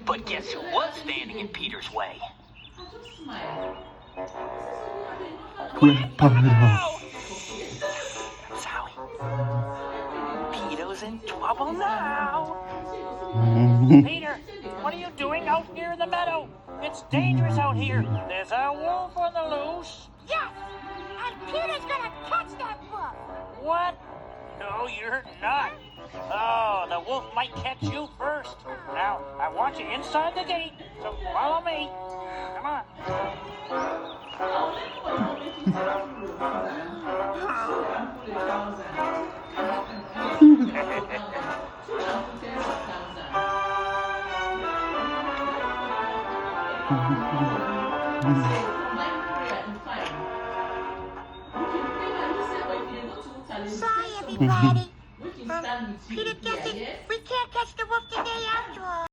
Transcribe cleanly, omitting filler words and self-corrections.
But guess who was standing in Peter's way? Grandpa. Sally. Peter's in trouble now. Peter, what are you doing out here in the meadow? It's dangerous out here. There's a wolf on the loose. Yes, and Peter's gonna catch that wolf. What? No, you're not. Oh, the wolf might catch you first. Now, I want you inside the gate, so follow me. Come on. Sorry, everybody. Peter guessing we can't catch the wolf today after all.